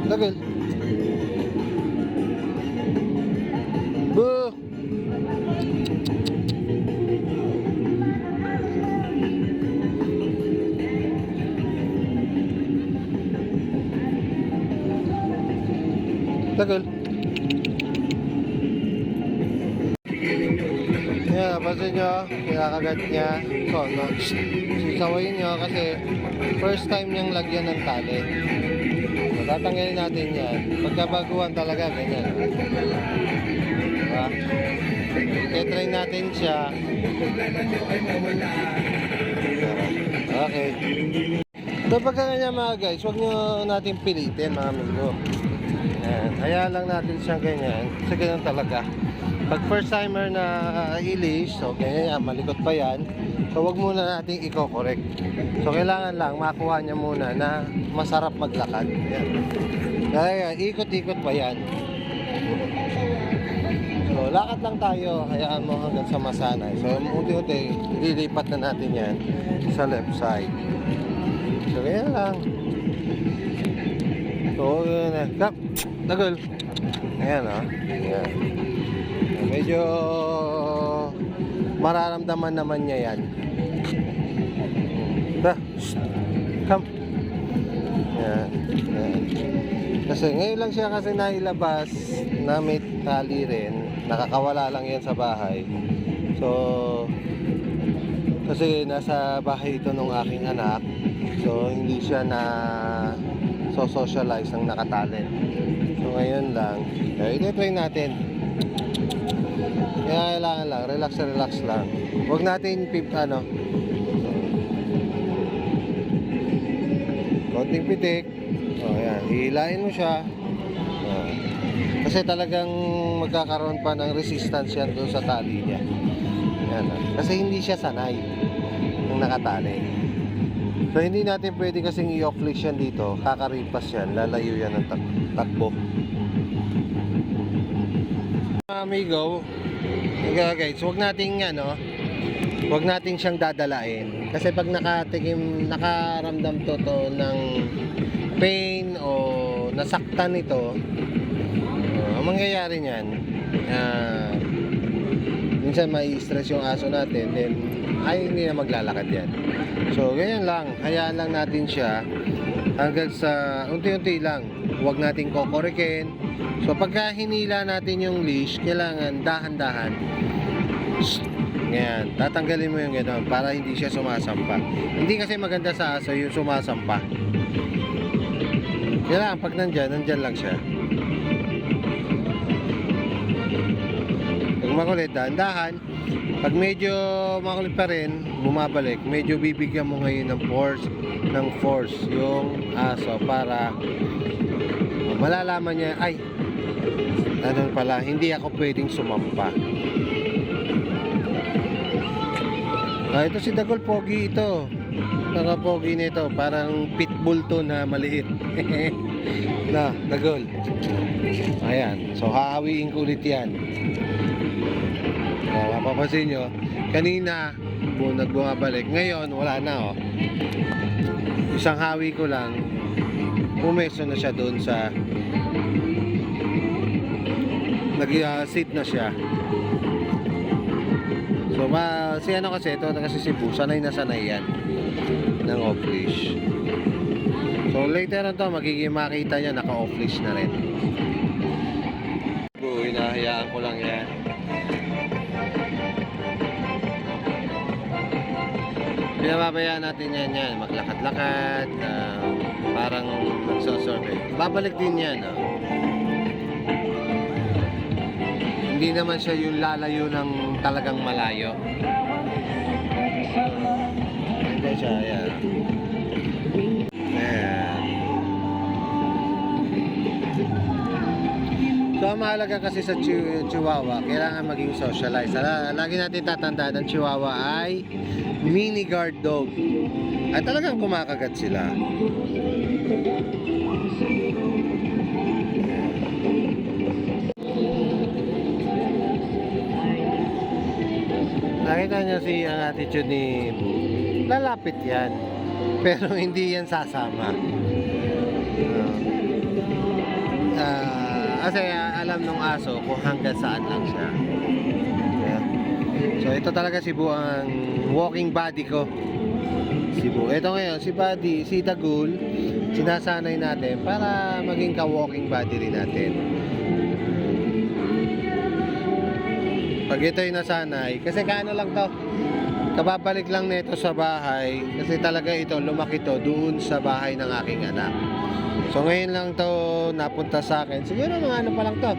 Tagal. Boo! Tagal. Yan, napansin nyo, kinakagat niya. So, no, sisawayin nyo kasi first time niyang lagyan ng tali. So, tatanggalin natin yan. Pagkabaguhan talaga, ganyan. Diba? I-try natin siya. Okay. So, pagka ganyan mga guys, huwag nyo natin pilitin mga amigo. Ayan. Hayaan lang natin siyang ganyan. Kasi ganyan talaga. Pag first timer na ilis, so ganyan yan, malikot pa yan. So wag muna natin i-correct. So kailangan lang makuha niya muna na masarap maglakad. Ayan. Kaya ikot-ikot pa yan. So lakad lang tayo, hayaan mo hanggang sa masanay. So unti-unti, ililipat na natin yan sa left side. So ganyan lang. So ganyan na. Tagal. Ayan o. Ayan. Medyo mararamdaman naman niya yan. Come. Yan. Yan. Kasi ngayon lang siya kasi nailabas na may tali rin. Nakakawala lang yan sa bahay. So kasi nasa bahay ito nung aking anak. So hindi siya na socialize ng nakatali. So ngayon lang. Kaya ito-try natin. Kaya kailangan lang, relax lang. Huwag natin konting pitik. O yan, hihilain mo siya. Kasi talagang magkakaroon pa ng resistance yan doon sa tali niya. Yan, kasi hindi siya sanay ng nakatali. So hindi natin pwede kasing i-off-leash yan dito. Kakaripas yan, lalayo yan ng takbo. Amigo, guys, huwag nating huwag nating siyang dadalain kasi pag nakaramdam to ng pain o nasaktan ito, ang mangyayari niyan, minsan mai-stress yung aso natin, then hindi na maglalakad yan. So ganyan lang, hayaan lang natin siya hanggang sa unti-unti lang, huwag nating kokorekin. So pagka hinila natin yung leash, kailangan dahan-dahan. Ngayon, tatanggalin mo yung gano'n para hindi siya sumasampa. Hindi kasi maganda sa aso yung sumasampa. Kailangan pag nandyan lang siya. Pag makulit, dahan-dahan. Pag medyo makulit pa rin, bumabalik, medyo bibigyan mo ngayon ng force yung aso para malalaman niya, ay, ano pala, hindi ako pwedeng sumampa. Ito si Dagol, pogi ito. Pogi nito, parang pitbull to na maliit. Na, Dagol. Ayan, so hahawiin ko ulit yan. Mapapansin nyo, kanina nagbumabalik, ngayon wala na. Isang hawi ko lang, pumeso na siya doon sa nag-sit na siya. So kasi ito kasi si Boo, sanay na sanay yan ng off-leash. So later on to, magiging makita niya naka off-leash na rin. Boo, hinahayaan ko lang yan. Pinababayaan natin yan, maglakad-lakad, parang magsosorbe. Babalik din yan. Hindi naman siya yung lalayo ng talagang malayo. Hindi siya, yan. Ayan. So, ang mahalaga kasi sa Chihuahua, kailangan maging socialized. Lagi natin tatandaan, ang Chihuahua ay mini guard dog. At talagang kumakagat sila. Nakita niya ang attitude ni Boo. Lalapit yan. Pero hindi yan sasama. Kasi alam ng aso kung hanggang saan lang siya. Yeah. So ito talaga si Bu ang walking body ko. Si Bu. Ito ngayon, si Buddy, si Dagul, sinasanay natin para maging ka-walking body rin natin. Pag ito'y nasanay, kasi kaano lang to, kababalik lang nito sa bahay, kasi talaga ito, lumaki to doon sa bahay ng aking anak. So ngayon lang to napunta sa akin, siguro mga ano pa lang to,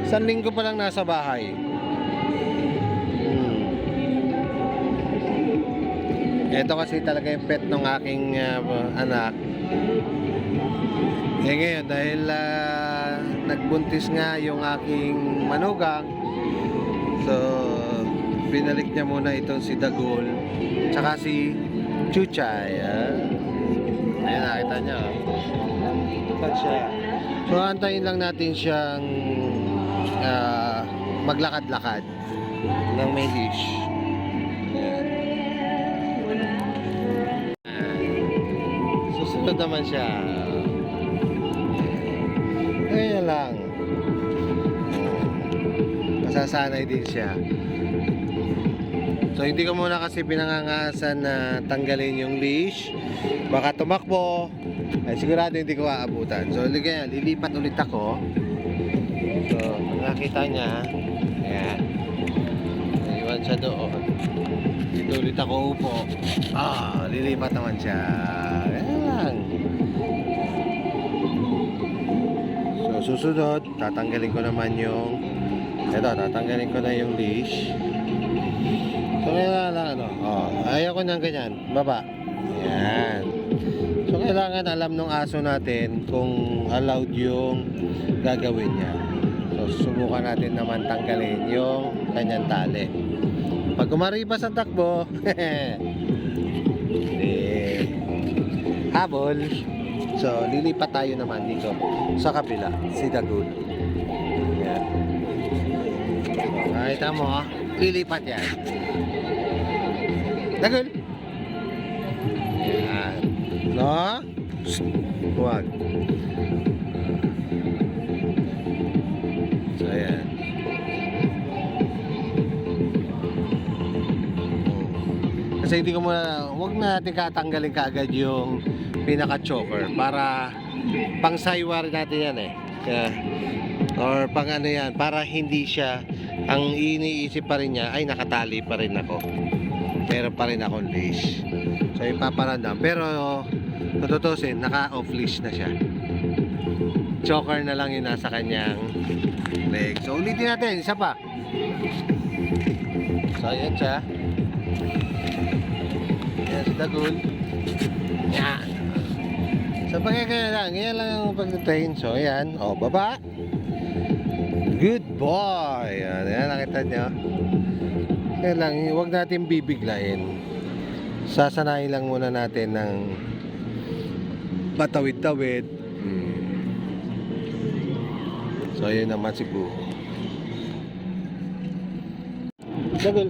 1 linggo pa lang nasa bahay. Ito kasi talaga yung pet ng aking anak. Eh ngayon, dahil nagbuntis nga yung aking manugang, so binalik niya muna itong si Dagul, tsaka si Chuchay. Ayan, nakita niya. Ito siya. So antayin lang natin siyang maglakad-lakad ng may leash. Susunod naman siya. Ayan lang. Masasanay din siya. So hindi ko muna kasi pinangangasan na tanggalin yung leash. Baka tumakbo. Ay sigurado hindi ko aabutan. So lilipat ulit ako. So nakita niya. Ayan. Naiwan siya doon. Dito ulit ako upo. Lilipat naman siya. Ayan. So susunod, tatanggalin ko naman yung tatanggalin ko na yung leash. So kailangan ayaw ko ng ganyan, baba. Ayan. So kailangan alam ng aso natin kung allowed yung gagawin niya. So subukan natin naman tanggalin yung kanyang tali. Pag kumaripas ang takbo, habol. So lilipat tayo naman dito sa kabila, si Dagul. Ayan. Nakita mo, lilipat yan. Dagul. Ayan. No? Huwag. So, ayan. Kasi hindi ko muna, huwag na natin katanggalin kaagad yung pinaka-choker para pang saywar natin yan or pang ano yan, para hindi siya, ang iniisip pa rin niya ay nakatali pa rin ako, meron pa rin akong leash. So ipaparandam, pero tututusin, naka-off leash na siya, choker na lang yung nasa kanyang leg. So ulitin natin, isa pa. So ayan siya, ayan si Dagul. Yan. So pagkakaya lang, yan lang ang pag-train. So ayan, baba. Good boy. Ayan, nakita nyo. Kaya lang, huwag natin bibiglayin. Sasanayin lang muna natin ng patawid-tawid. So ayun naman si Bu. Dagul.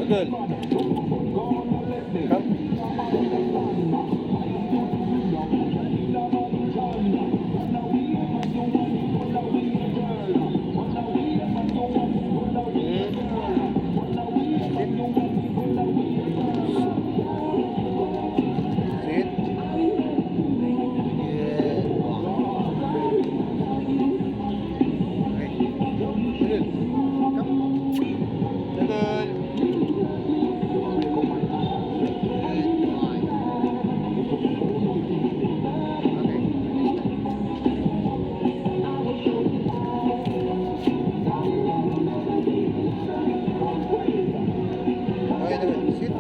Good. Come. Sit. Yeah. Okay. Good. Come. Good. Okay naman. Sit.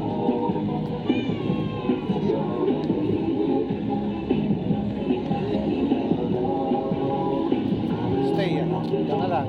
Stay yan. Diyan ka lang.